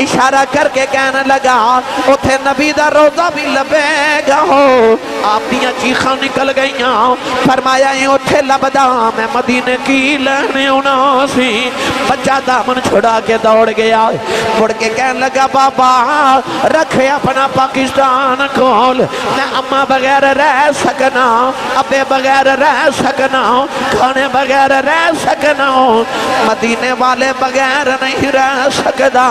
اشارہ کر کے کہنے لگا اتھے نبی دا روزہ بھی لبے گا ہو آپ دیاں چیخاں نکل گئیاں فرمایا اتھے لبدا میں مدینے کی لینے ہونا سی بچہ دامن چھڑا کے دوڑ گیا مڑ کے کہنے لگا بابا رکھے اپنا پاکستان کھول میں اماں بغیر رہ سکنا ابے بغیر رہ سکنا کھانے بغیر رہ سکنا مدینے والے بغیر نہیں رہ سکدا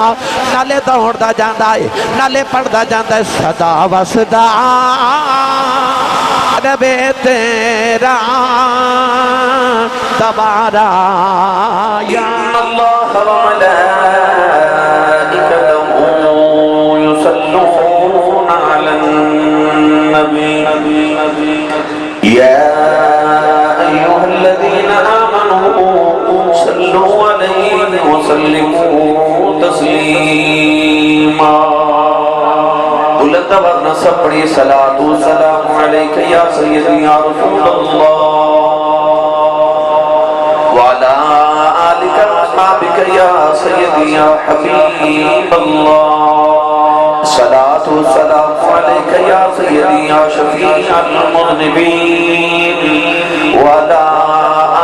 نالے دوڑ دا جاندہ ہے نالے پڑھ دا جاندہ ہے صدا وصدا نبی تیرا تبارا یا اللہ وملائکتہ يصلون على النبي يا أيها الذين آمنوا صلوا عليه وسلموا تسليما بلند ورنہ سب پڑھی صلاة والسلام علیکہ یا سیدی یا رسول اللہ وعلى آلك وأصحابك يا سيدي يا حبيب الله صلاة والسلام عليك يا سيدي يا شفيع المذنبين وعلى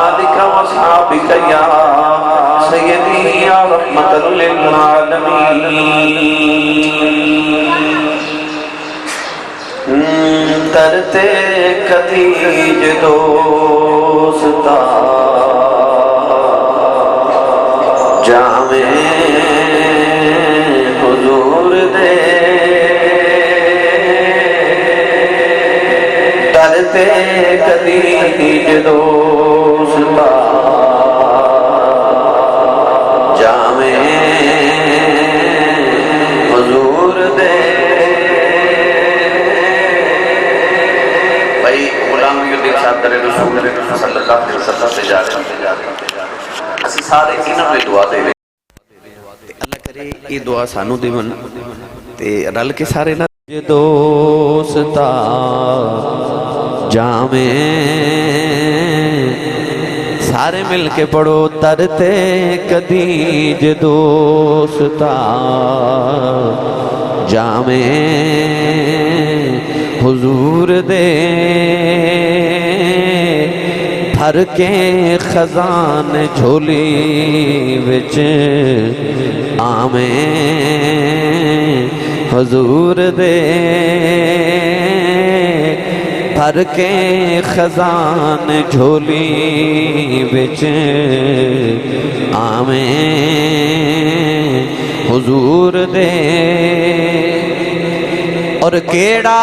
آلك وأصحابك يا سيدي يا رحمة للعالمين ترتے کتیج دوستا جامع حضور دے ترتے کتیج دوستا جامع حضور دے بھائی غلامی الدین صاحب در رسول صلی اللہ علیہ وسلم سے جا رہے ہیں اسی سارے انہوں نے دعا دے اللہ کرے یہ دعا سانو دیون تے رل کے سارے نہ دوستا جامع سارے مل کے پڑھو ترتے کدیج دوستا جامع حضور دے بھر کے خزان جھولی وچ آمیں حضور دے بھر کے خزان جھولی وچ آمیں حضور دے اور کیڑا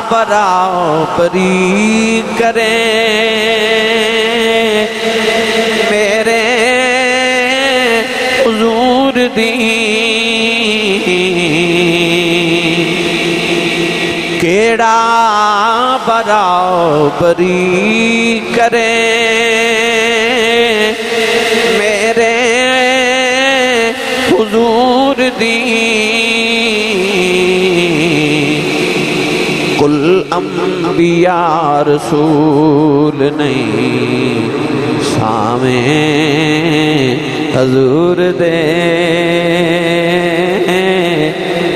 برابری کرے میرے حضور دی کیڑا برابری کرے میرے حضور دی کل انبیاء رسول نہیں سامیں حضور دے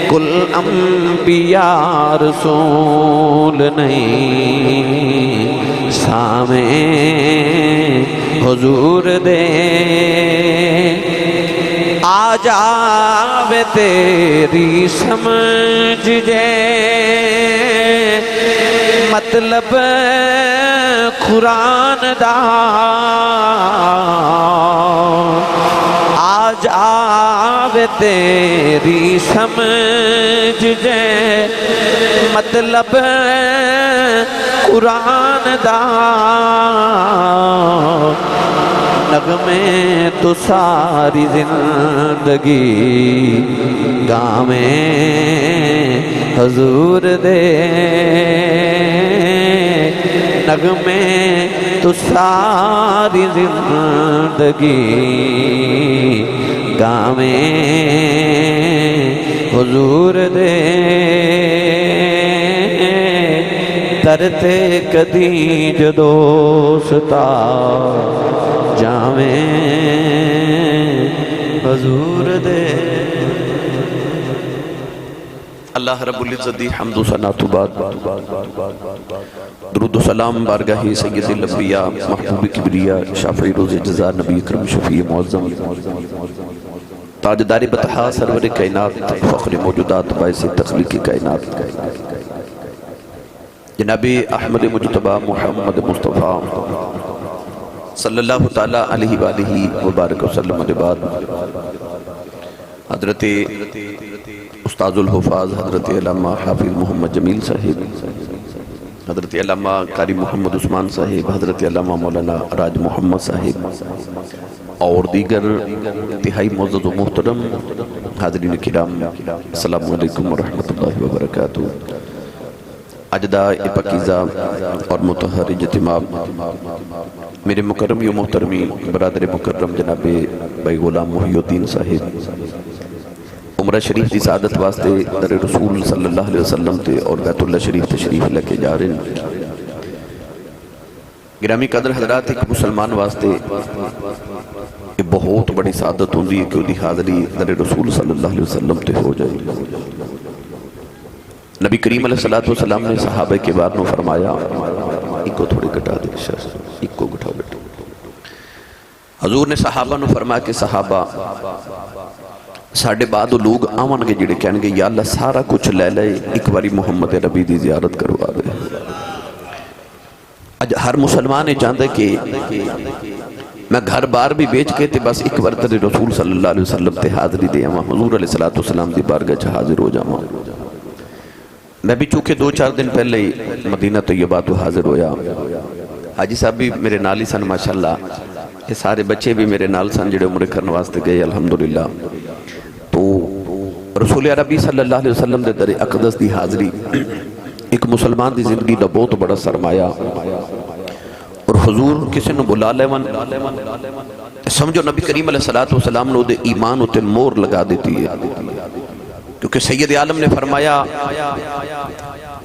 کل انبیاء رسول نہیں سامیں حضور دے آ جاوے تیری سمجھ جے مطلب قرآن دا آج آوے تیری سمجھ جے مطلب قرآن دا نغمے تو ساری زندگی گامیں حضور دے نغمے تو ساری زندگی گامیں حضور دے ترتے کدی جدوستا جاویں حضور دے اللہ رب العزت دی حمد و ثنا تو بعد درود و سلام بارگاہ سید الانبیاء محبوب کبریا شافعی روز جزا نبی اکرم شفیع معظم تاجدار بطحا سرور کائنات فخر موجودات باعث تخلیق کائنات جناب احمد مجتبی محمد مصطفیٰ صلی اللہ تعالیٰ علیہ وآلہ وبارک وسلم کے بعد حضرت استاذ الحفاظ حضرت علامہ حافظ محمد جمیل صاحب، حضرت علامہ قاری محمد عثمان صاحب، حضرت علامہ مولانا راج محمد صاحب اور دیگر انتہائی معزز و محترم حاضرین کرام، السلام علیکم ورحمۃ اللہ وبرکاتہ۔ اجدہ پاکیزہ اور مطہر اجتماع، میرے مکرم و محترمی برادر مکرم جناب بھائی غلام محی الدین صاحب عمرہ شریف دی سعادت واسطے در رسول صلی اللہ علیہ وسلم تے اور بیت اللہ شریف تشریف لے کے جا رہے ہیں۔ گرامی قدر حضرات، ایک مسلمان واسطے یہ بہت بڑی سعادت ہوندی ہے کہ دی حاضری در رسول صلی اللہ علیہ وسلم تے ہو جائے۔ نبی کریم علیہ السلام نے صحابہ کے بعد نو فرمایا، ایک کو تھوڑی گٹا دے شخص، ایک کو گٹھا بیٹھو۔ حضور نے صحابہ نو فرمایا کہ صحابہ ساڑھے بعد لوگ آمان کے جڑے کہنے گے یا اللہ سارا کچھ لے لے، ایک باری محمد ربی دی زیارت کروا دے۔ ہر مسلمان چاہتا ہے کہ میں گھر بار بھی بیچ کے تے بس ایک بار رسول صلی اللہ علیہ وسلم تے حاضری دے آواں، حضور علیہ السلام دی بارگاہ چ حاضر ہو جاواں۔ میں بھی چونکہ 2-4 دن پہلے ہی مدینہ طیبہ تو حاضر ہویا، حاجی صاحب بھی میرے نال ہی سن ماشاءاللہ، یہ سارے بچے بھی میرے نال سن جڑے عمرے کرنے واسطے گئے الحمدللہ۔ تو رسول عربی صلی اللہ علیہ وسلم دے در اقدس دی حاضری ایک مسلمان دی زندگی دا بہت بڑا سرمایہ، اور حضور کسی نے بلا لے ون سمجھو نبی کریم علیہ السلام نے دے ایمان تے مور لگا دیتی ہے، کیونکہ سید عالم نے فرمایا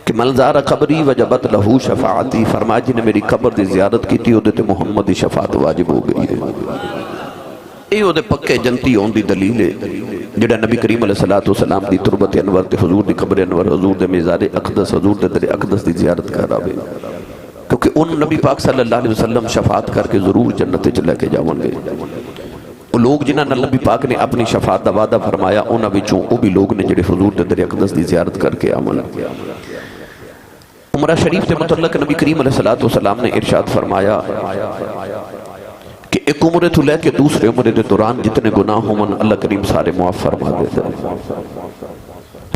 کہ من زار قبری وجبت لہو شفاعتی، فرمایا جی نے میری قبر دی زیارت کی تھی وہ دیتے محمد دی شفاعت واجب ہو گئی ہے۔ یہ وہ دے پکے جنتی ہون دی دلیل ہے جڑا نبی کریم علیہ السلام دی تربت انور تے حضور دی قبر انور، حضور دے میزار اقدس، حضور دے در اقدس دی زیارت کر رہا ہے، کیونکہ ان نبی پاک صلی اللہ علیہ وسلم شفاعت کر کے ضرور جنت چلے کے جاؤں گے۔ وہ لوگ جنہاں نبی پاک نے اپنی شفاعت دا وعدہ فرمایا، انہاں وچوں وہ بھی لوگ نے جڑے حضور دے در اقدس دی زیارت کر کے آمن۔ عمرہ شریف سے متعلق نبی کریم علیہ السلام نے ارشاد فرمایا کہ ایک عمرے تو لے کے دوسرے عمرے دے دوران جتنے گناہ ہوں من اللہ کریم سارے معاف فرما دیتا ہے۔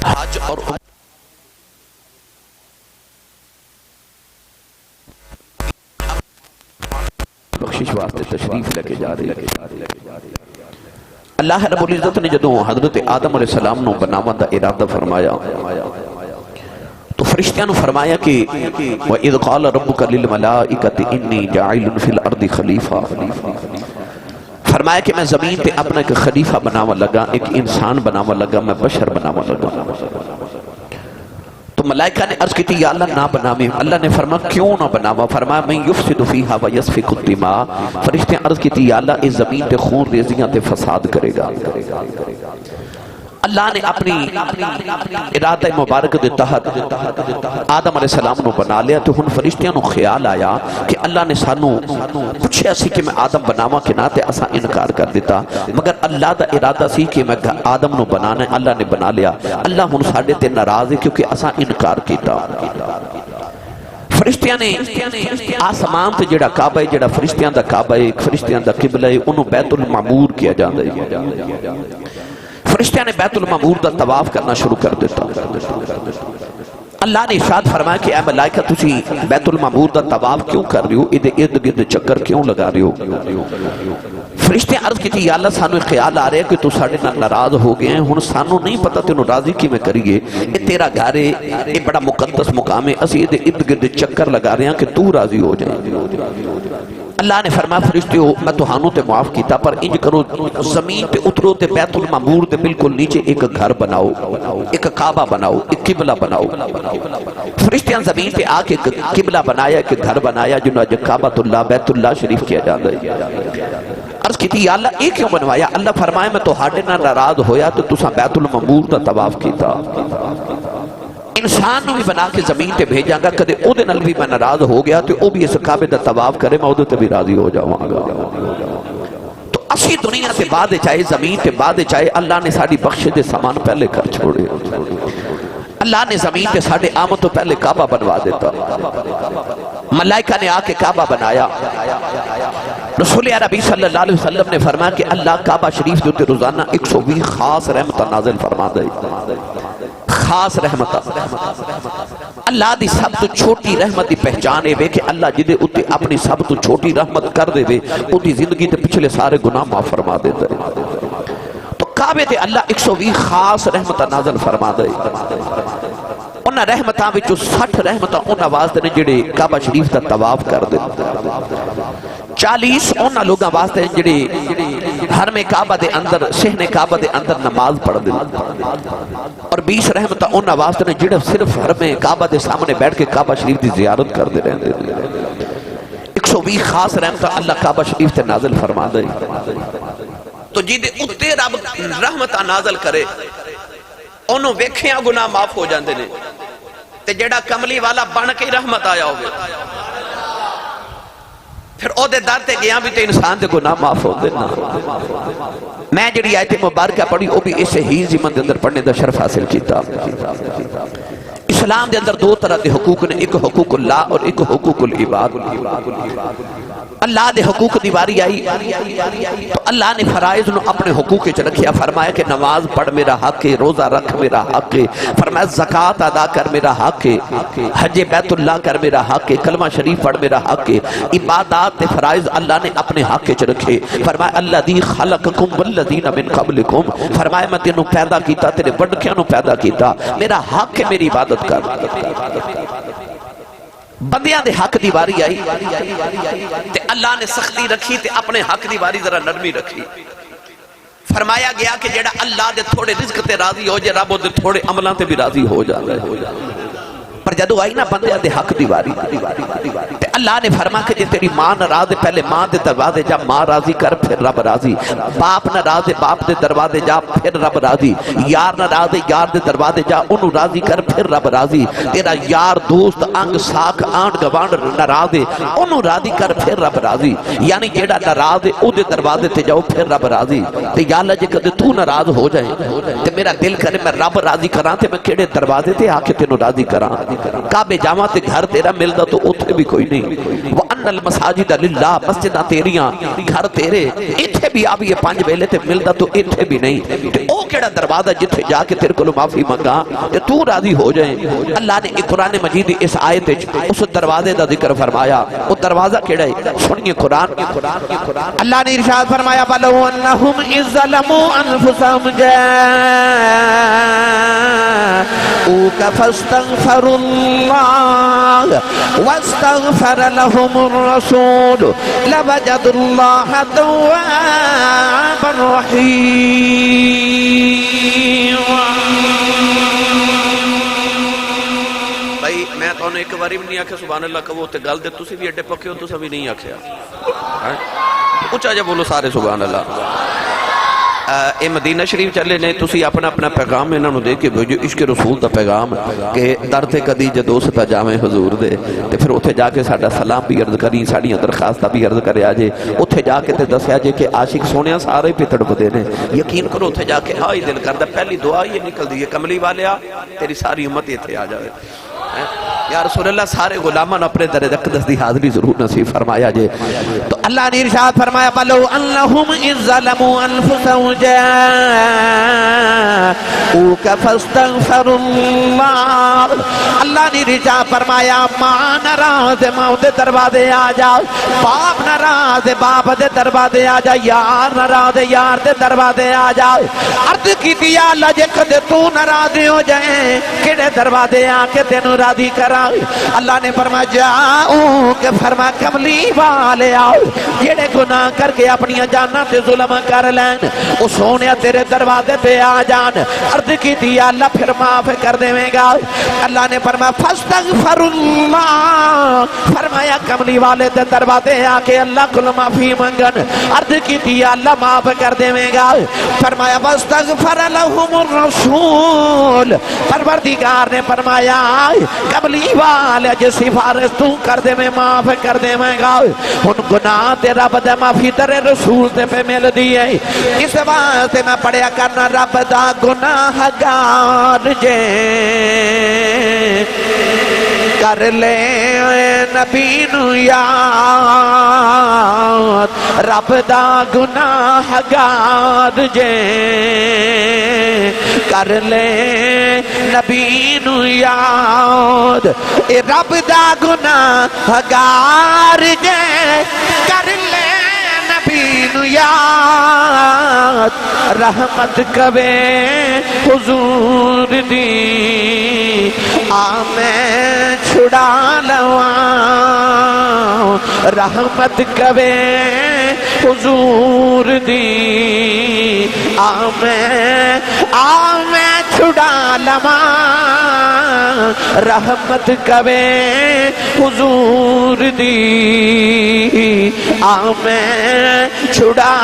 حج اور بخشش واسطے تشریف لے کے جا رہے ہیں۔ اللہ رب العزت نے جدوں حضرت آدم علیہ السلام نو بناون دا ارادہ فرمایا تو فرشتیاں نو فرمایا کہ وَإِذْ قَالَ رَبُّكَ لِلْمَلَائِكَةِ إِنِّي جَاعِلٌ فِي الْأَرْضِ خَلِيفَةً، فرمایا کہ میں زمین پہ اپنا ایک خلیفہ بناون لگا، ایک انسان بناون لگا، میں بشر بناون لگا۔ تو ملائکہ نے عرض کی تھی یا اللہ نہ بناویں، اللہ نے فرمایا کیوں نہ بناوا؟ فرمایا میں یفسد فیہا ویسفک الدماء، فرشتے عرض کی تھی یا اللہ اس زمین پہ خون ریزیاں تے فساد کرے گا۔ اللہ نے اپنی ارادہ مبارک دے تحت آدم علیہ السلام نو بنا لیا، تو ہن فرشتیاں نو خیال آیا کہ اللہ نے سانو پوچھیا سی کہ میں آدم بناواں کہ نہ، تے اساں انکار کر دیتا، مگر اللہ دا ارادہ سی کہ میں آدم نو بنانا ہے، اللہ نے بنا لیا۔ اللہ ہن ساڈے تے ناراض ہے کیونکہ اساں انکار کیتا۔ فرشتیاں نے آسمان تے جڑا کعبہ ہے، جڑا فرشتیاں دا کعبہ ہے، فرشتیاں دا قبلہ ہے، انہوں بیت المعمور کیا جاندا ہے۔ فرشتیاں نے بیت المعمور دا طواف کرنا شروع کر دیتا۔ اللہ نے ارشاد فرمایا کہ اے ملائکہ تسی بیت المعمور دا طواف کیوں کر رہے ہو، ادھر ارد گرد چکر کیوں لگا رہے ہو؟ فرشتے عرض کی تھی یا اللہ سانو خیال آ رہا ہے کہ تو ساڑھے ناراض ہو گئے ہیں، ہن سانو نہیں پتا تینوں راضی کی میں کریے، یہ تیرا گھر ہے، یہ بڑا مقدس مقام ہے، اسی ادھر ارد گرد چکر لگا رہے ہیں کہ تو راضی ہو جائے۔ اللہ نے فرمایا فرشتیو میں تہانوں تے معاف کیتا، پر انج کرو زمین تے اترو تے بیت المعمور دے بالکل نیچے ایک گھر بناؤ، ایک کعبہ بناؤ، ایک قبلہ بناؤ۔ فرشتیاں زمین پہ آ کے قبلہ بنایا، ایک گھر بنایا جنہوں اج کعبۃ اللہ بیت اللہ شریف کیا جاتا ہے۔ عرض کی تھی یا اللہ ایک کیوں بنوایا؟ اللہ فرمایا میں تو ہاڈے نہ ناراض ہویا تو تساں بیت المعمور دا طواف کیتا۔ انسان نو بھی بنا کے زمین تے بھیجاں گا کدے او دے نال بھی میں ناراض ہو گیا تے او بھی اس کعبے دا طواف کرے میں او دے تے بھی راضی ہو جاواں گا تو اسی دنیا تے بعد چاہے زمین تے بعد چاہے اللہ نے ساڈی بخشش دے سامان پہلے کر چھوڑے اللہ نے زمین تے ساڈے آمد تو پہلے کعبہ بنوا دیتا ملائکہ نے آ کے کعبہ بنایا رسول عربی صلی اللہ علیہ وسلم نے فرمایا کہ اللہ کعبہ شریف جو تے روزانہ 120 خاص رحمت نازل فرما دے خاص رحمت اللہ دی سب تو چھوٹی رحمت دی پہچان ہے کہ اللہ جدے اتے اپنی سب تو چھوٹی رحمت کر دے وے اتی زندگی تے پچھلے سارے گناہ معاف فرما دیتا ہے تو کعبے تے اللہ 120 خاص رحمت نازل فرما دے انہاں رحمتاں وچوں 60 رحمتاں انہاں واسطے نے جڑے کعبہ شریف دا طواف کر دے 40 انہاں لوگاں واسطے جڑے حرم کعبہ دے اندر صحن کعبہ دے اندر نماز پڑھ دے اور 20 رحمتاں انہاں واسطے نے جڑے صرف حرم کعبہ دے سامنے بیٹھ کے کعبہ شریف دی زیارت کر دے رہندے 120 خاص رحمتاں اللہ کعبہ شریف تے نازل فرما دے تو جیدے اتے رب رحمتاں نازل کرے انہوں ویکھیاں گناہ معاف ہو جاندے نے تے جڑا کملی والا بن کے رحمت آیا ہوگا پھر او دے در تے گیا بھی تے انسان دے گناہ معاف ہو دے نا میں جڑی آیت مبارکہ پڑھی او بھی اسے ہی زمن دے اندر پڑھنے دا شرف حاصل کیتا اسلام دے اندر دو طرح دے حقوق نے ایک حقوق اللہ اور ایک حقوق العباد اللہ دے حقوق دی باری آئی تو اللہ نے فرائض نو اپنے حقوق وچ رکھیا فرمایا کہ نماز پڑھ میرا حق ہے روزہ رکھ میرا حق ہے فرمایا زکوٰۃ ادا کر میرا حق ہے حج بیت اللہ کر میرا حق ہے کلمہ شریف پڑھ میرا حق ہے عبادات تے فرائض اللہ نے اپنے حق وچ رکھے فرمایا الذی خلقکم والذین من قبلکم فرمایا میں تینوں پیدا کیتا تیرے وڈکیاں نو پیدا کیتا میرا حق ہے میری عبادت کر بندیاں دے حق دی باری آئی تے اللہ نے سختی رکھی تے اپنے حق دی باری ذرا نرمی رکھی فرمایا گیا کہ جیڑا اللہ دے تھوڑے رزق تے راضی ہو جائے رب دے تھوڑے عملان تے بھی راضی ہو جائے پر جدو آئی نا بندیاں دے حق دی باری تے اللہ نے فرما کہ جے تیری ماں ناراض پہلے ماں دے دروازے جا ماں راضی کر پھر رب راضی باپ ناراض باپ دے دروازے جا پھر رب راضی یار ناراض یار دے دروازے جا انہوں راضی کر پھر رب راضی تیرا یار دوست انگ ساکھ آنڈ گوانڈ ناراض انہوں راضی کر پھر رب راضی یعنی جیڑا ناراض او دے دروازے تے جاؤ پھر رب راضی تے یا اللہ جے کدے تو ناراض ہو جائے تے میرا دل کرے میں رب راضی کراں تے میں کیڑے دروازے تے آ کے تینوں راضی کراں کعبے جاواں تے گھر تیرا ملدا تو اوتھے بھی کوئی نہیں وَأَنَّ الْمَسَاجِدَ لِلَّهِ مسجداں تیریاں گھر تیرے ایتھے بھی آبی یہ 5 ویلے تے ملدا تو ایتھے بھی نہیں تے او کیڑا دروازہ جتھے جا کے تیرے کولوں معافی منگا تے تو راضی ہو جائے اللہ نے قرآن مجید اس آیت وچ اس دروازے دا ذکر فرمایا او دروازہ کیڑا ہے سنیے قرآن اللہ نے ارشاد فرمایا وَلَوْ أَنَّهُمْ إِذْ ظَلَمُوا أَنفُسَهُمْ جَاءُوكَ فَاسْتَغْفَرُوا اللَّهَ وَاسْتَغْفَرَ لَهُمُ الرَّسُولُ لَوَجَدُوا اللَّهَ تَوَّابًا رَحِيمًا بھائی میں تو ایک باری بھی نہیں آکھیا سبحان اللہ کہو تے گل دے تسی بھی اڈے پکے ہو تسا بھی نہیں آکھیا اونچا جا بولو سارے سبحان اللہ اے مدینہ شریف چلے نے تسی اپنا اپنا پیغام انہاں نو دے کے بھیجو عشق رسول دا پیغام کہ در تے کدی جدو ستا جاویں حضور دے تے پھر اوتھے جا کے ساڈا سلام بھی عرض کری ساڈیاں درخواستاں بھی عرض کریا جے اوتھے جا کے تے دسیا جے کہ عاشق سونیا سارے پہ تڑپدے نے یقین کرو اوتھے جا کے ہائی دل کردا پہلی دعا یہ نکلدی ہے کملی والیا تیری ساری امت ایتھے آ جاوے یا رسول اللہ سارے غلامان اپنے در اقدس دی حاضری ضرور نصیب فرمایا جے تو اللہ نے ارشاد فرمایا وَلَوْ أَنَّهُمْ إِذْ ظَلَمُوا أَنفُسَهُمْ جَاءُوكَ فَاسْتَغْفَرُوا اللَّهَ اللہ نے ارشاد فرمایا ماں ناراض ماں دے دروازے آ جا باپ ناراض باپ دے دروازے آ جا یار ناراض یار دے دروازے آ جا عرض کی دیا اللہ جے کدے تو ناراض ہو جائے کیڑے دروازے آ کے تینوں راضی کرا اللہ نے فرمایا جاؤ کہ فرما کملی والے آؤ جیڑے گناہ کر کے اپنی جاناں تے ظلم کر لین او سونیا تیرے دروازے پہ آ جان عرض کی کی تھی اللہ پھر معاف کر دے گا. اللہ نے فرمایا فاستغفراللہ, فرمایا کملی والے دے دروازے آ کے اللہ کو معافی منگن. عرض کی تھی اللہ معاف کر دے گا. فرمایا واستغفر لهم الرسول, پروردگار نے فرمایا کملی والے جو سفارش تو کر دے میں معاف کر دے گا. ان گناہ تے رب دے معافی تیرے رسول تے پہ مل دی ہے. اس واسطے میں پڑھیا کرنا رب دا گناہ گار جے کر لے نبی نو یاد, رب دا گناہ گار جے کر لے نبی نو یاد. اے رب دا گناہ گار جے کر لے نبی نو یاد, رحمت کبے حضور دی میں چھڑا لواں, رحمت کبے حضور دی میں چھڑا لواں, رحمت کبے حضور دی میں چھڑا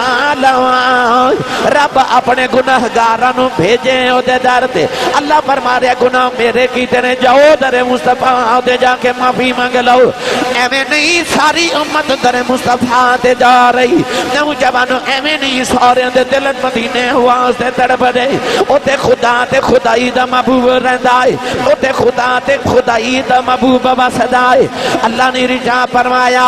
لواں. رب اپنے گناہگاراں نو بھیجے او دے در تے. اللہ فرما رہا گناہ میرے کیتے نے, جاؤ در مصطفیٰ دے جا کے معافی مانگ لو. ایویں نہیں ساری امت در مصطفیٰ دے جا رہی, نوجوانوں ایویں نہیں سارے دے دل مدینے واسطے تڑپ دے. او تے خدا تے خدائی دا محبوب رہندا ہے, او تے خدا تے خدائی دا محبوب وسدا ہے. اللہ نے رجا فرمایا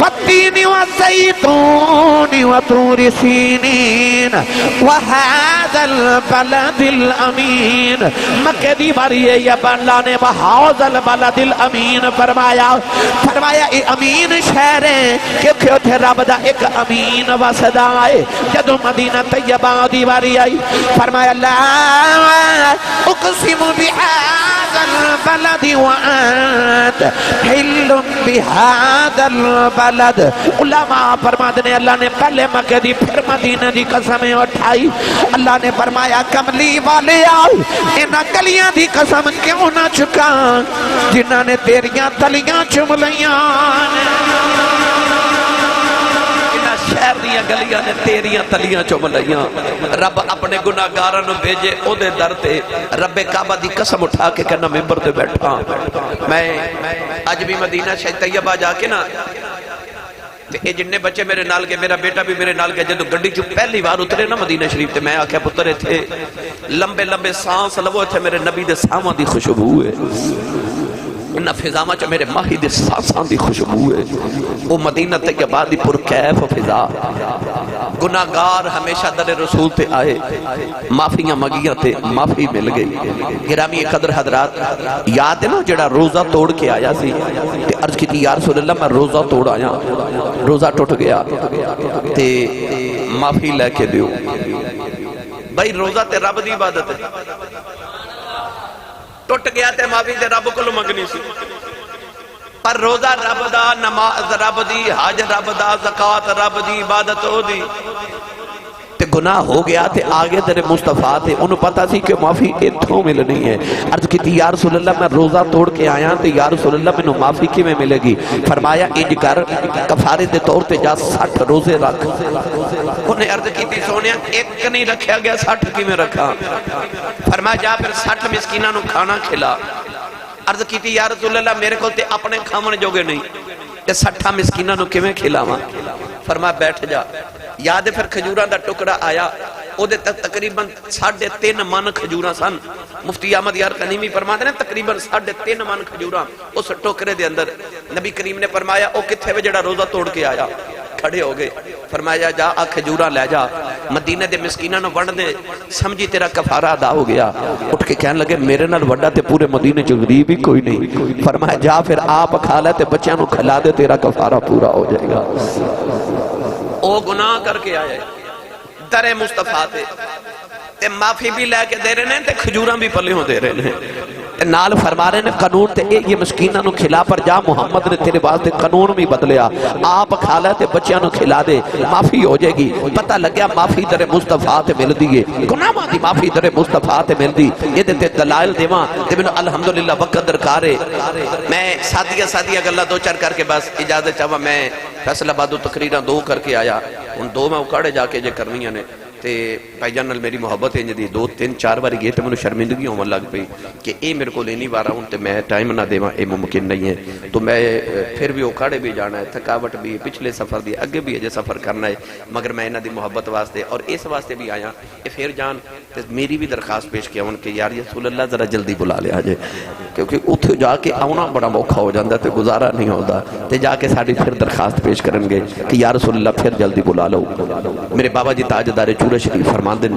والتین والزیتون وطور سینین وہذا البلد الامین. مکہ دی باری ہے یا اللہ نے وہذا البلد الامین فرمایا. فرمایا اے امین شہر ہے کیونکہ اتھے رب دا ایک امین وسدا ہے. جدو مدینہ طیبہ دی باری آئی فرمایا لا اقسم بهذا البلد وانت حل بهذا البلد. علماء فرماتے ہیں اللہ نے پہلے مکہ دی پھر مدینہ دی قسمیں اٹھائی. اللہ نے فرمایا کملی والے آؤ انہاں گلیاں دی قسم کیوں نہ چکا جنہاں نے تیریاں تلیاں چم لیاں, شہر دیاں گلیاں نے تیریاں تلیاں چم لیاں. رب اپنے گناہگاراں نو بھیجے او دے در تے. رب کعبہ دی قسم اٹھا کے کہنا ممبر تے بیٹھا. میں اج بھی مدینہ شہر طیبہ جا کے نا اے جننے بچے میرے نال کے, میرا بیٹا بھی میرے نال کے, جدو گڈی چ پہلی بار اترے نا مدینہ شریف تے میں آکھیا پتر تھے لمبے لمبے سانس لو تھے میرے نبی دے ساماں دی خوشبو ہے, انہاں فضاواں چ میرے ماہی دے سانساں دی خوشبو ہے. او مدینہ طیبہ دی پرکیف فضا. گناہگار ہمیشہ در رسول تے آئے, معافیاں مگیاں تے معافی مل گئی. گرامی قدر حضرات یاد ہے نا جڑا روزہ توڑ کے آیا سی تے عرض کی تھی یا رسول اللہ میں روزہ توڑ آیا, روزہ ٹوٹ گیا تے معافی لے کے دیو. بھائی روزہ تے رب دی عبادت ہے, ٹوٹ گیا تے معافی تے رب کو منگنی سی. پر روزہ رب دا, نماز رب دی, حج رب دا, زکات رب دی, عبادت ہو دی. تے گناہ ہو گیا تے آگے تیرے مصطفیٰ تے انہوں پتا سی کہ معافی اتھوں ملنی ہے. عرض کی تھی یا رسول اللہ میں روزہ توڑ کے آیا تے یا رسول اللہ میں معافی کی میں ملے گی. فرمایا اج کر کفارے دے طور تے جا 60 روزے رکھ. انہیں عرض کی تھی سونیا ایک نہیں رکھیا گیا 60 کی میں رکھا. فرمایا جا پھر 60 مسکینہ نو کھانا کھلا. عرض کی تھی یا رسول اللہ میرے کو تے اپنے کھامن جوگے نہیں تے 60 مسکینہ نو کیویں کھلاواں. فرمایا بیٹھ جا. یاد ہے پھر کھجوراں دا ٹکڑا آیا, او دے تقریباً 3.5 من کھجوراں سن. مفتی احمد یار قنیمی فرماتے ہیں تقریباً 3.5 من کھجوراں اس ٹوکرے دے اندر. نبی کریم نے فرمایا او کتھے وے جڑا روزہ توڑ کے آیا. کھڑے ہو گئے. فرمایا جا آ کھجوراں لے جا مدینے دے مسکیناں نو ونڈ دے, سمجھی تیرا کفارہ ادا ہو گیا. اٹھ کے کہنے لگے میرے نال وڈا تے پورے مدینے چ غریب ہی کوئی نہیں. فرمایا جا پھر آپ کھا لے تے بچیاں نو کھلا دے, تیرا کفارہ پورا ہو جائے گا. او گناہ کر کے آئے در مصطفیٰ تے معافی بھی لے کے دے رہے ہیں تے کھجوراں بھی پلے ہوں دے رہے ہیں. نال فرما رہے نے قانون تے یہ مسکینہ نو کھلا پر جا محمد نے تیرے واسطے قانون بھی بدلیا آپ کھا لے تے بچیاں نو کھلا دے معافی ہو جائے گی پتہ لگیا معافی در مصطفیٰ تے مل دیئے گناہاں دی معافی در مصطفیٰ تے مل دی یہ تے دلائل دیواں تے میں الحمدللہ وقت درکارے میں سادیہ گلہ دو چار کر کے بس اجازت چاہوا میں فیصلہ بادو تقریرہ دو کر کے آیا ان دو میں اکاڑے جا کے جے کرنیاں نے تے بھائی جان میری محبت ہے جدی 2-3-4 باری گئے تے میں شرمندگی ہوں لگ پئی کہ اے میرے کو لینی وارا ہوں تے میں ٹائم نہ دیواں اے ممکن نہیں ہے تو میں پھر بھی اکھاڑے بھی جانا ہے تھکاوٹ بھی پچھلے سفر دی اگے بھی اجے سفر کرنا ہے مگر میں انہاں دی محبت واسطے اور اس واسطے بھی آیا اے پھر جان تے میری بھی درخواست پیش کیا ان کہ یار رسول اللہ ذرا جلدی بلا لیا جے کیونکہ اتھے جا کے آنا بڑا موقع ہو جاندہ تے گزارا نہیں ہوتا تے جا کے ساڑی پھر درخواست پیش کریں گے کہ یا رسول اللہ پھر جلدی بلا لو میرے بابا جی تاجدار چورہ شریف فرمان دن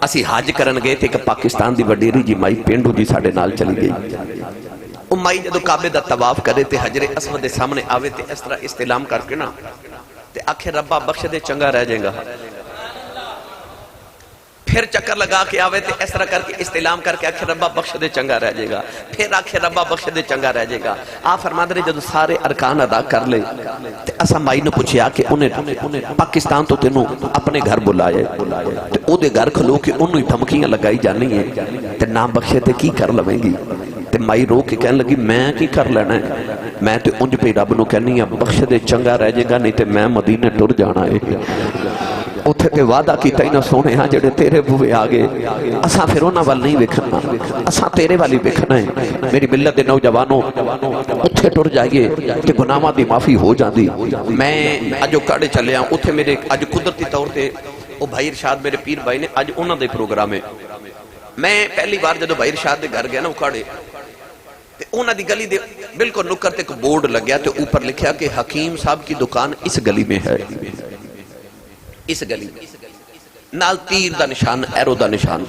اسی حج کرن گئے تھے کہ پاکستان دی وڈیری جی مائی پینڈو جی ساڑے نال چلی گئی او مائی جدو کعبے دا طواف کرے تے حجر اسود دے سامنے آوے تے اس طرح استعلام کر کے نا تے آخر ربا بخش دے چنگا رہ جائے گا پھر چکر لگا کے آوے تے اس طرح کر کے استعلام کر کے آخر ربا بخش دے چنگا رہ جائے گا پھر آخر ربا بخش دے چنگا رہ جائے گا آپ فرما دے جدو سارے ارکان ادا کر لے تے اسا مائی نے پوچھیا کہ انہیں پاکستان تو تینوں اپنے گھر بلائے تے او دے گھر کھلو کہ انہوں ہی دھمکیاں لگائی جانی ہے تے نام بخشے تے کی کر لویں گی تے مائی رو کے کہنے لگی میں کی کر لینا ہے میں تے انج پہ رب نو کہنی ہے بخش دے چنگا رہ جائے گا نہیں تے میں مدینے ٹر جانا ہے اتھے تے وعدہ کیتا ہی نہ سونے ہاں جڑے تیرے بوئے آگے اساں پھر انہاں وال نہیں وکھنا اساں تیرے والی وکھنا ہے میری ملت دے نوجوانوں اتھے ٹر جائیے کہ گناہاں دی معافی ہو جاندی میں اجو کاڑے چلے ہاں اتھے میرے اج قدرتی طور تے او بھائی ارشاد میرے پیر بھائی نے اج انہاں دے پروگرام ہے میں پہلی بار جدو بھائی ارشاد دے گھر گیا نا اکاڑے تے انہاں دی گلی دے بالکل نکر تے ایک بورڈ لگیا تے اوپر لکھیا کہ حکیم صاحب کی دکان اس گلی میں ہے اس گلی میں نال تیر دا نشان ایرو دا نشان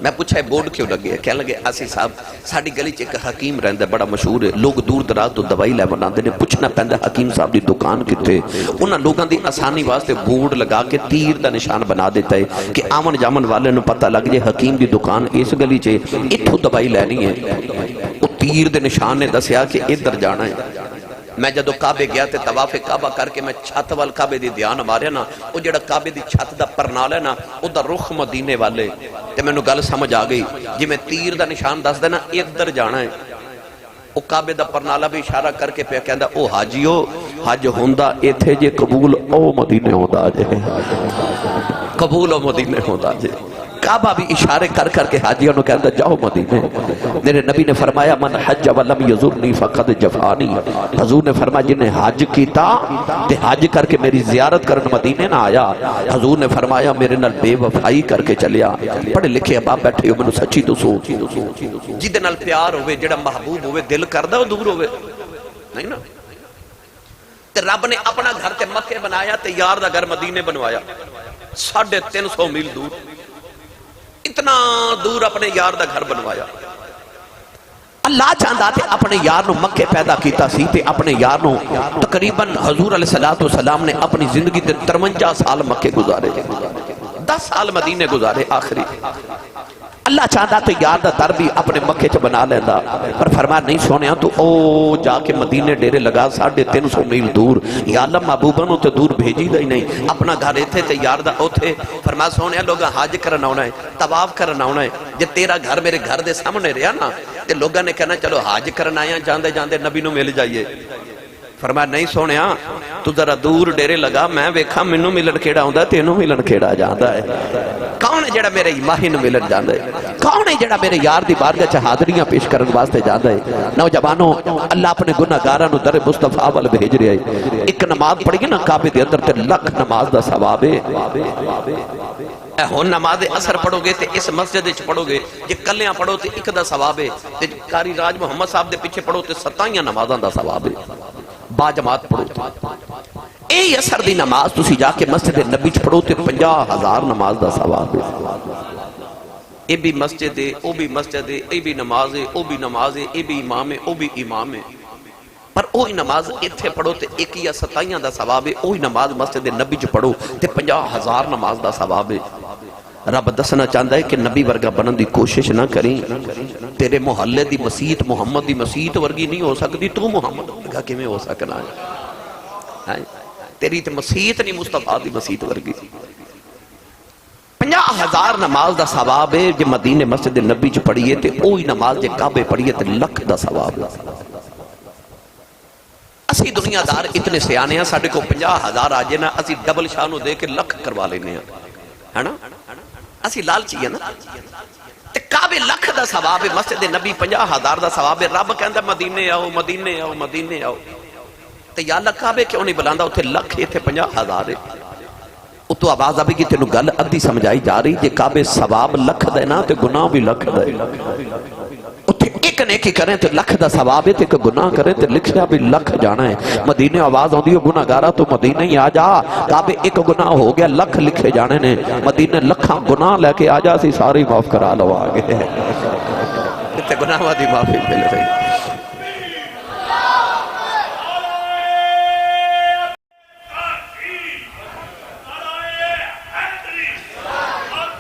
میں پوچھا ہے بورڈ کیوں لگے کہنے لگے آسی صاحب ساڑی گلی چ ایک حکیم رہندا بڑا مشہور ہے لوگ دور دراز تو دوائی لے بناندے نے پوچھنا پیندا حکیم صاحب دی دکان کتے انہاں لوگاں دی آسانی واسطے بورڈ لگا کے تیر دا نشان بنا دیتا ہے کہ آمن جامن والے نو پتہ لگ جائے حکیم دی دکان اس گلی چ ایتھوں دوائی لینی ہے او تیر دے نشان نے دسیا کہ ادھر جانا ہے میں جدو کعبے گیا تے طواف کعبہ کر کے میں چھت وال کعبے دی دھیان ماریا نا او جڑا کعبے دی چھت دا پرنال ہے نا او دا رخ مدینے والے تے میں نو گل سمجھ آ گئی جی میں تیر دا نشان دس دینا ادھر جانا ہے او کعبے دا پرنالہ بھی اشارہ کر کے پہ کہندا او حاجیو حج ہوندا ایتھے جے قبول او مدینے ہوندا جے قبول او مدینے ہوندا جے کعبہ بھی اشارے کر کر کے حاجیوں نے کہتا جاؤ مدینے میرے نبی نے فرمایا من حج ولم یزرنی فقد جفانی حضور نے فرمایا جنہیں حج کیتا تے حج کر کے میری زیارت کرن مدینے نہ آیا حضور نے فرمایا میرے نال بے وفائی کر کے چلیا پڑھے لکھے اب آپ بیٹھے ہو میں سچی تو سو جدے نال پیار ہوئے جڑا محبوب ہوئے دل کردہ ہو دور ہوئے نہیں نا تے رب نے اپنا گھر تے مکے بنایا تے یار دا گھر مدینے بنوایا 350 میل دور اتنا دور اپنے یار دا گھر بنوایا اللہ چاہتا تھے اپنے یار نو مکے پیدا کیتا سی تے اپنے یار نو تقریباً حضور علیہ السلام نے اپنی زندگی تے 53 سال مکے گزارے 10 سال مدینے گزارے آخری اللہ چاہتا تو یار دا در بھی اپنے مکے چ بنا لینا پر فرمایا نہیں سونیا تو او جا کے مدینے ڈیرے لگا 350 میل دور یا اللہ محبوبہ نو تے دور بھیجی دا ہی نہیں اپنا گھر ایتھے تے یار دا اوتھے فرمایا سونیا لوگا حج کرنا ہونا ہے طواف کرنا ہونا ہے جے تیرا گھر میرے گھر دے سامنے رہا نا تے لوگاں نے کہنا چلو حج کرنا آیا جاندے جاندے نبی نو مل جائیے فرمایا نہیں سونیا تو ذرا دور ڈیرے لگا میں ویکھا مینوں ملن کیڑا ہوندا تینوں ملن کیڑا جاندا ہے کون ہے جڑا میرے ماہی نو ملن جاندا ہے کون ہے جڑا میرے یار دی بارگاہ چ حاضریاں پیش کرن واسطے جاندا ہے نوجوانوں اللہ اپنے گناہگاراں نو در مصطفیٰ ول بھیج رہا ہے ایک نماز پڑھی نا کعبے دے اندر تے لکھ نماز دا ثواب ہے اے ہن نماز اثر پڑھو گے تے اس مسجد وچ پڑھو گے جے کلیاں پڑھو تے ایک دا ثواب ہے تے قاری راج محمد صاحب دے پیچھے پڑھو تے 27 نمازاں دا ثواب ہے با جماعت پڑھو اے اثر دی نماز تسی جا کے مسجد نبی چ پڑھو تے 50,000 نماز دا ثواب ہے اے بھی مسجد ہے او بھی مسجد ہے اے بھی نماز ہے او بھی نماز ہے اے بھی امام ہے او بھی امام ہے پر اوہی نماز ایتھے پڑھو تے 1 یا 27 دا ثواب ہے اوہی نماز مسجد نبی چ پڑھو تے 50,000 نماز دا ثواب ہے رب دسنا چاہتا ہے کہ نبی ورگا بنن دی کوشش نہ کریں. تیرے محلے دی مسیت محمد دی مسیت ورگی نہیں ہو سکتی، تو محمد ورگا کیویں ہو سکنا ہے؟ تیری تے مسیت نہیں مصطفیٰ دی مسیت ورگی. 50,000 نماز دا ثواب ہے جے مدینے مسجد نبی چ پڑھیے تے اوہی نماز جے کعبے پڑھیے تے لکھ دا ثواب ہے. اسی دنیا دار اتنے سیانے ہیں، ساڑھے کو 50,000 آجے نا اسی ڈبل شانو دے کے لکھ کروا لینے ہیں، ہے نا؟ اسی لالچی ہے نا. تے کعبے لکھ دا ثواب ہے، مسجد نبی 50,000 دا ثواب ہے. رب کہندا مدینے آؤ مدینے آؤ مدینے آؤ. تے یا اللہ کعبے کیوں نہیں بلاندا؟ اتھے لکھ اتھے 50,000 ہے. اتو آواز آبی کی تینو گل ادھی سمجھائی جا رہی جے کعبے ثواب لکھ دے نا تے گناہ بھی لکھ دے. اتھے ایک نیکی کریں تے لکھ دا ثواب ہے تے ایک گناہ کریں تے لکھیا بھی لکھ جانا ہے. مدینے آواز ہوندی ہے گناہ گارا تو مدینہ ہی آ جا. کعبے ایک گناہ ہو گیا لکھ لکھے جانے نے. مدینے لکھاں گناہ لے کے آ جا سی ساری معاف کرا لو آگے. تے گناہ وادی معافی مل رہی.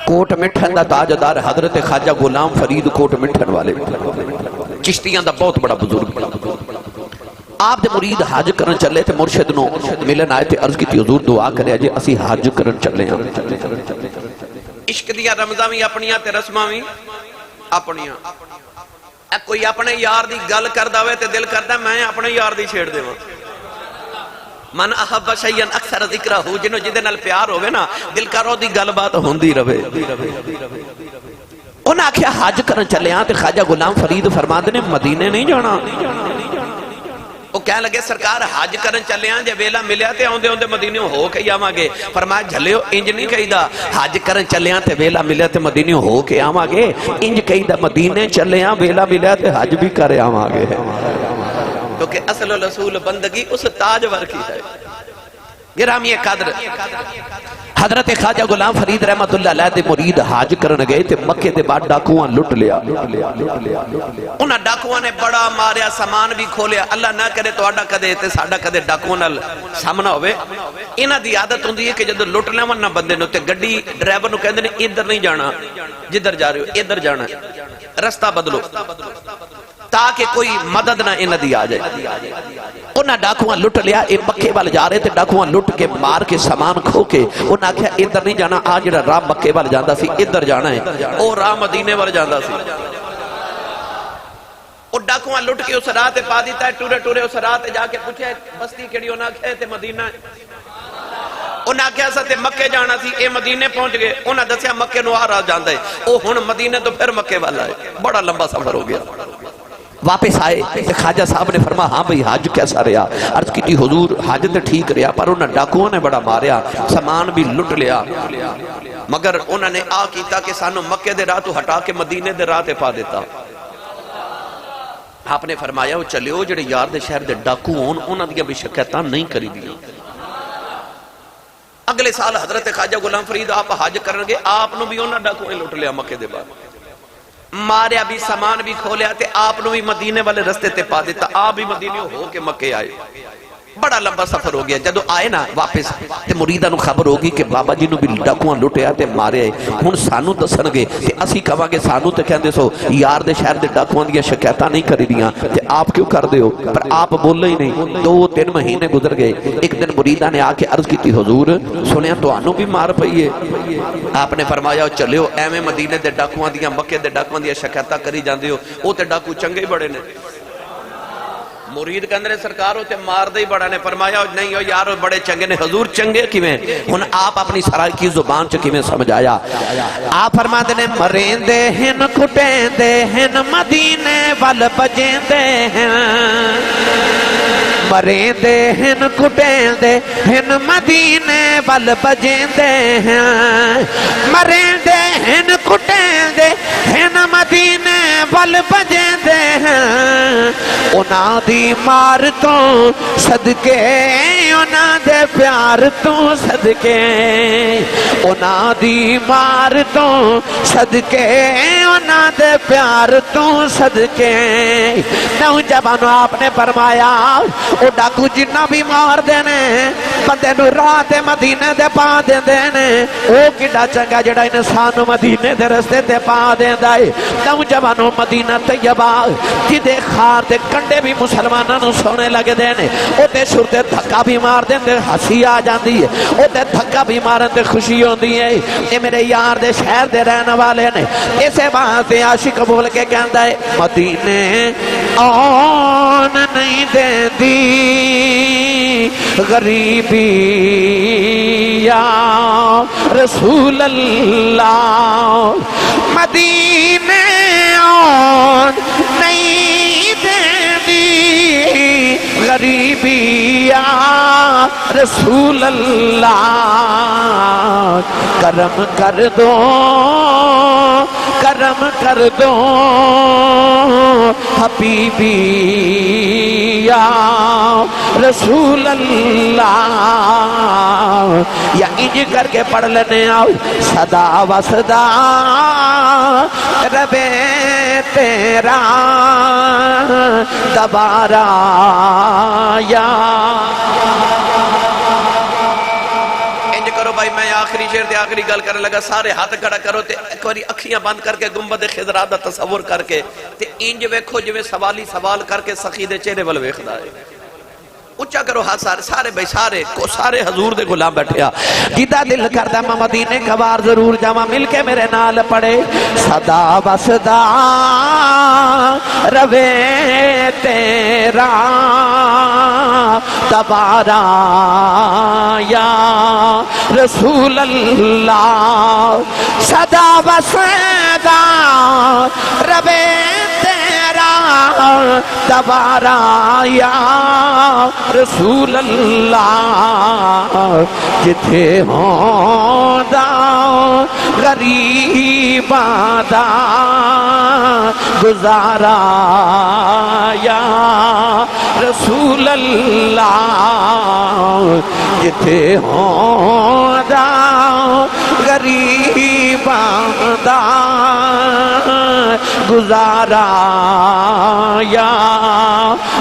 کوٹ مٹھن دا تاجدار حضرت خواجہ غلام فرید کوٹ مٹھن والے چشتیاں دا بہت بڑا بزرگ. آپ دے مرید حج کرن چلے تھے، مرشد نو ملن آئے تھے، عرض کی تھی حضور دعا کرے جے اسی حج کرن چلے ہیں. عشق دیا رمضاوی اپنیاں تے رسماوی اپنیاں. کوئی اپنے یار دی گل کر داوے تے دل کردا میں اپنے یار دی چھیڑ دیواں. من احب شیئن اکثر ذکرہ ہو، جنہوں جدے نال پیار ہوئے نا دل کرو دی گل بات ہوندی روے. انہاں آکھیا حج کرن چلے ہاں تے خواجہ غلام فرید فرماندے نے مدینے نہیں جانا. وہ کہنے لگے سرکار حج کرن چلے ہاں جے ویلا ملیا تے اوندے اوندے مدینے ہو کے آواں گے. فرمایا جھلیو انج نہیں کہیدا حج کرن چلے ہاں تے ویلا ملیا تے مدینے ہو کے آواں گے. انج کہیدا مدینے چلے ہاں ویلا ملیا تے حج بھی کر آواں گے. کیونکہ اصل و رسول بندگی اس تاج ور کی ہے. گرامی قدر حضرت خواجہ غلام فرید رحمت اللہ علیہ دے مرید حاج کرن گئے تے مکے دے بعد ڈاکواں لٹ لیا. انہاں ڈاکواں نے بڑا ماریا، سامان بھی کھولیا. اللہ نہ کرے تہاڈا کدے تے ساڈا کدے ڈاکواں نال سامنا ہوے. انہاں دی عادت ہوندی ہے کہ جدوں لٹ لیون نہ بندے نو تے گڈی ڈرائیور نو کہندے نے ادھر نہیں جانا، جدھر جا رہے ہو ادھر جانا، رستہ بدلو تاکہ کوئی مدد نہ انہ دی آ جائے. انہاں ڈاکواں لٹ لیا. اے مکے وال جا رہے تھے، ڈاکواں لٹ کے مار کے سامان کھو کے انہاں کہا ادھر نہیں جانا، آج جڑا راہ مکے وال جاندا سی ادھر جانا ہے. او راہ مدینے وال جاندا سی. او ڈاکواں لٹ کے اس راہ تے پا دیتا ہے. ٹورے ٹورے اس راہ تے جا کے پوچھے بستی کیڑی؟ انہاں کہے تے مدینہ ہے. انہاں کہا سا تے مکے جانا سی. اے مدینے پہنچ گئے. انہاں دسیا مکے نو آ راہ جاندا ہے. او ہن مدینے تو پھر مکے والا ہے. بڑا لمبا سفر ہو گیا. واپس آئے خواجہ صاحب نے فرمایا ہاں بھئی حج کیسا رہا؟ عرض کی تھی حضور حج تے ٹھیک رہا، پر انہاں ڈاکوؤں نے بڑا ماریا، سامان بھی لٹ لیا، مگر انہوں نے آ کیتا کہ سانو مکے دے راہ تو ہٹا کے مدینے دے راہ تے پا دیتا. آپ نے فرمایا وہ چلیو جڑے یار دے شہر دے ڈاکو ہون انہاں دیا بھی شکایتاں نہیں کری دیا. اگلے سال حضرت خواجہ غلام فرید آپ حج کرن گے، آپ نو بھی انہاں ڈاکوؤں لٹ لیا مکے دے بعد، ماریا بھی، سامان بھی کھولیا تے آپ نو بھی مدینے والے رستے تے پا دیتا. آپ بھی مدینے ہو کے مکے آئے. بڑا لمبا سفر ہو گیا. جدو آئے نا واپس تے مریداں نو خبر ہوگی کہ بابا جی نو بھی ڈاکواں لٹیا تے مارے آئے. ہن سانو دسن گے تے اسی کہاں گے سانو تے کہندے سو یار دے شہر دے ڈاکواں دیاں شکایتاں نہیں کری دیاں تے آپ کیوں کر دے ہو؟ پر آپ بولے ہی نہیں. 2-3 مہینے گزر گئے. ایک دن مریداں نے آ کے عرض کیتی حضور سنیا تانوں بھی مار پئی ہے. آپ نے فرمایا چلیو ایویں مدینے دے ڈاکواں دیاں مکے دے ڈاکواں دیاں شکایتاں کری جاندے ہو، او تے ڈاکو چنگے بڑے نے. مرید کے اندر سرکار ہوتے مار دے بڑا نے. فرمایا نہیں ہو یار بڑے چنگے نے. حضور چنگے کیویں؟ ہن آپ اپنی سرائی کی زبان چ کیویں سمجھایا؟ آپ فرماتے نے مریندے ہن کٹیندے ہن مدینے ول بجیندے ہیں، مریندے ہن کٹیندے ہن مدینے ول بجیندے ہیں، مریندے ہن کٹیندے ہن مدینے ول بجیندے ہیں. انہاں دی مار تو صدقے انہاں دے پیار تو صدقے، انہاں دی مار تو صدقے انہاں دے پیار تو صدقے نوجوانو آپ نے فرمایا او ڈاکو جنہ بھی مار دینے بندے نو راہ تے مدینے دے پا دے دینے او کڈا چنگا جڑا انسان مدینے دے رستے تے پا دے دائے نوجوانو مدینہ طیبہ جدے خار تے کنڈے بھی مسلمانہ نو سونے لگے دینے او تے شرطے دھکا بھی مار دینے ہسی آ جاندی ہے او تے دھکا بھی مارن تے خوشی ہوندی ہے یہ میرے یار دے شہر دے رہنے والے نے اسے بات عاشق بول کے کہندا ہے مدینے آن نہیں دے دی غریبی یا رسول اللہ مدینے آن نہیں دے دی غریبی یا رسول اللہ کرم کر دو کرم کر دو حبیبی یا رسول اللہ یا انج کر کے پڑھ لینے آؤ صدا و صدا رب تیرا دوبارہ یا کرو بھائی میں آخری شعر تے آخری گل کرنے لگا سارے ہاتھ کھڑا کرو تے ایک باری اکھیاں بند کر کے گنبد خضرا دا تصور کر کے تے انج ویکھو جویں سوالی سوال کر کے سخی دے چہرے ول ویکھدا ہے اچھا کرو ہاتھ سارے بھائی سارے حضور دے غلام بیٹھیا جیدہ دل کردہ میں مدینے کا بار ضرور جاواں مل کے میرے نال پڑے صدا و صدا روے تیرا دوبارہ یا رسول اللہ صدا و صدا روے تیرا دوبارہ یا رسول اللہ جتھے ہوندا غریباں دا گزارا یا رسول اللہ جتھے ہوندا غریباں دا گزارا یا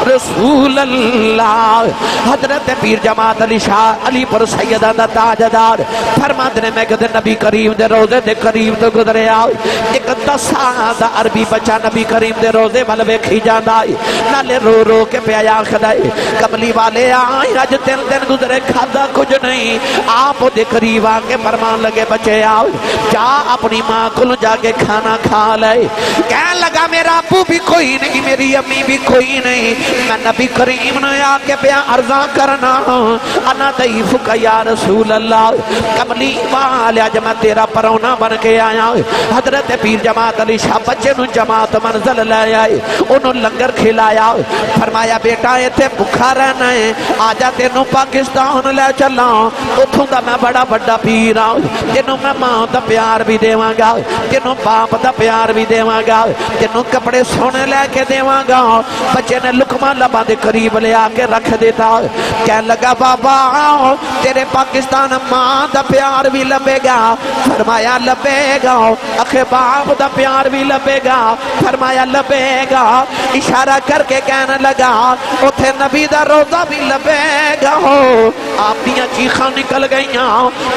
رسول اللہ حضرت پیر جماعت علی شاہ علی پر سیدہ دا تاجدار فرماند نے میں کہتے نبی کریم دے روزے دے قریب تو گزرے آؤ ایک 10 سال دا عربی بچہ نبی کریم دے روزے والے ویکھی جاندا ہے نالے رو رو کے پیا آخدا ہے کملی والے آئے اج 3 دن گزرے کھادا کچھ نہیں آپ دے قریب آ کے فرمان لگے بچے آؤ جا اپنی ماں کو جا کے کھانا کھا لے کہنے لگا میرا ابو بھی کوئی نہیں میری امی بھی کوئی نہیں میں نبی کریم نے آ کے پیا عرضاں کرنا انا ضعیف کا یا رسول اللہ کملی والے اج میں تیرا پرونا بن کے آیا حضرت پیر جماعت علی شاہ بچے نو جماعت منزل لے آئے انہوں لنگر کھلایا فرمایا بیٹا ایتھے بھکھا رہنا ہے آجا تینوں پاکستان لے چلا اتھوں دا میں بڑا بڑا پیر آؤں تینوں میں ماں دا پیار بھی دیواں گا تینوں باپ دا پیار بھی دیواں گا تینوں کپڑے سونے لے کے دیواں گا بچے نے لقمہ لبا دے قریب لے آ کے رکھ دیتا کہنے لگا بابا تیرے پاکستان ماں دا پیار بھی لبے گا فرمایا لبے گا اکھے باپ دا پیار بھی لبے گا فرمایا لبے گا اشارہ کر کے کہنے لگا اتھے نبی دا روزہ بھی لبے گا آپ دیاں چیخاں نکل گئیاں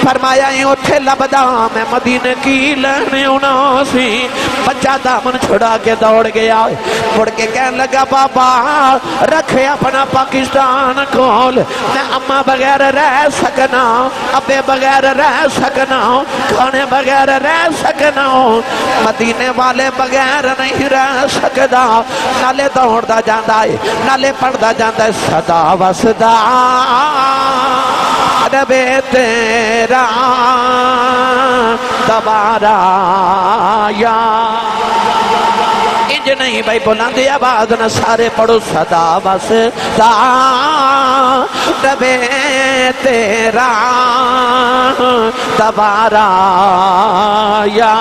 فرمایا اتھے لبدا میں مدینے کی لینے ہونا سی بچہ دامن چھڑا کے دوڑ گیا مڑ کے کہنے لگا بابا رکھے اپنا پاکستان کول میں اماں بغیر رہ سکنا ابے بغیر رہ سکنا کھانے بغیر رہ سکنا مدینے والے بغیر نہیں رہ سکدا نالے دوڑدا جاندا ہے نالے پڑھدا جاندا ہے صدا و صدا رب تیرا دوبارہ یا انج نہیں بھائی بلندی آواز نہ سارے پڑھو صدا و صدا رب تیرا دوبارہ یا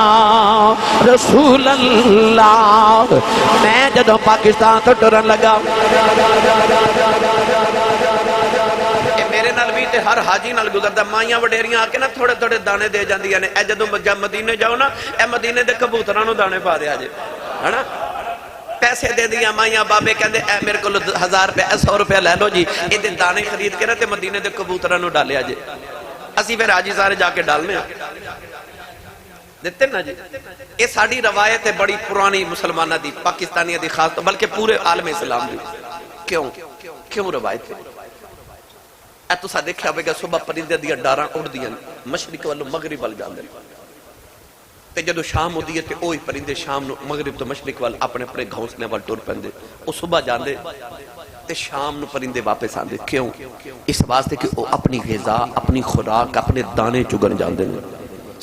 رسول اللہ میں جدوں پاکستان تو ٹرن لگا میرے نال بھی تے ہر حاجی نال گزردا مائیاں وڈیریاں آ کے نا تھوڑے تھوڑے دانے دے جاندیاں نے اے جدوں جب مدینے جاؤ نا اے مدینے دے کبوتراں نوں دانے پا دیا جے ہے نا پیسے دے دیا مائیاں بابے کہندے اے میرے کو 1000 روپے 100 روپے لے لو جی اے دے دانے خرید کے نا تے مدینے دے کبوتراں نوں ڈالیا جے اسی پھر حاجی سارے جا کے ڈالنے ہیں دیتے نا جی یہ ساری روایت ہے بڑی پرانی مسلمانہ دی پاکستانیہ دی خاص بلکہ پورے عالم اسلام دی کیوں روایت ہے اے تو سا دیکھا ہوئے گا صبح پرندے دیا ڈاراں اڑ دیا مشرق والو مغرب وال جاندے تے جدو شام ہو دیئے تے اوہی پرندے شام نو مغرب تو مشرق وال اپنے اپنے گھونسلے وال ٹور پندے او صبح جاندے تے شام نو پرندے واپس آندے کیوں اس واسطے کہ او اپنی غذا اپنی خوراک اپنے دانے چگن جاندے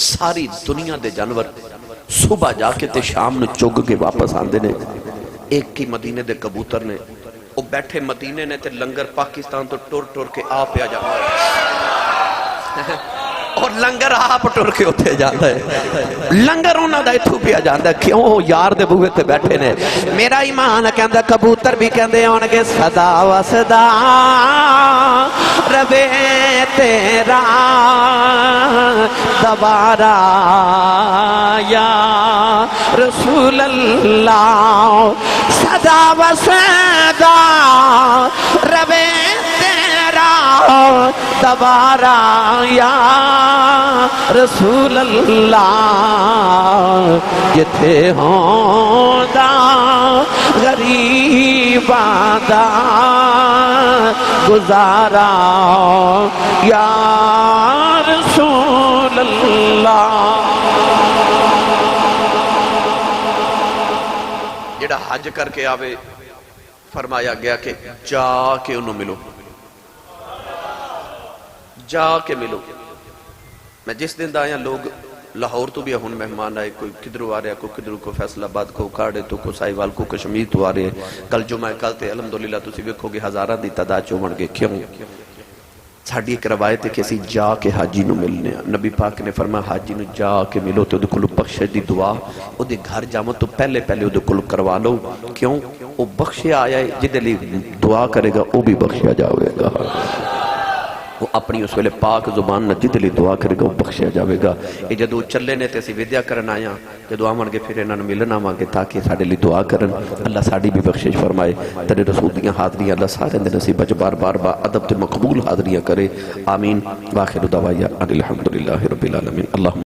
ساری دنیا دے جانور صبح جا کے تے شام نو چگ کے واپس آندے نے ایک کی مدینے دے کبوتر نے وہ بیٹھے مدینے نے تے لنگر پاکستان تو ٹور ٹور کے آ پیا جاتا ہے اور لنگر آپ ٹور کے اٹھے جاتا ہے لنگر انہاں دا اتھو پیا جاتا ہے کیوں یار دے بوئے تے بیٹھے نے میرا ایمان کہندہ کبوتر بھی کہندے انگے صدا و صدا ربے تیرا دوبارہ یا رسول اللہ صدا و صدا ربے تیرا دوبارہ یا رسول اللہ جتھے ہوں دا غریباں دا گزارا یا رسول اللہ جڑا حج کر کے آوے فرمایا گیا کہ جا کے انہوں ملو جا کے ملو میں جس دن دا آیا لوگ لاہور تو بھی ہون مہمان آئے کوئی کدھرو آ رہے کوئی کدھرو کو فیصل آباد کو کاڑے تو کو سائیوال کو کشمیر تو آ رہے کل جمعہ کل تے الحمدللہ تو سی ویکھو گے ہزارہ دی تعداد چو بن گئے کیوں ساڑی ایک روایت ہے کہ اسی جا کے حاجی نو ملنے نبی پاک نے فرمایا حاجی نو جا کے ملو تو دے کلو بخشے دی دعا او دے گھر جامو تو پہلے او دے کلو کروا لو کیوں او بخشے آیا ہے جدے لی دعا کرے گا او بھی بخشیا جاوے گا وہ اپنی اس ویلے پاک زبان نہ جدے لی دعا کرے گا وہ بخشیا جاوے گا یہ جدو چلے نے تے سی ودیا کرن آیا جدو آمان کے پھر انہوں ملنا مانگے تاکہ ساڑے لی دعا کرن اللہ ساڑی بھی بخشش فرمائے تیرے رسول دیاں حاضریاں اللہ سارے اندر نصیب بچ بار بار با عدب تے مقبول حاضریاں کرے آمین واخر دعوائیا الحمدللہ رب العالمین اللہم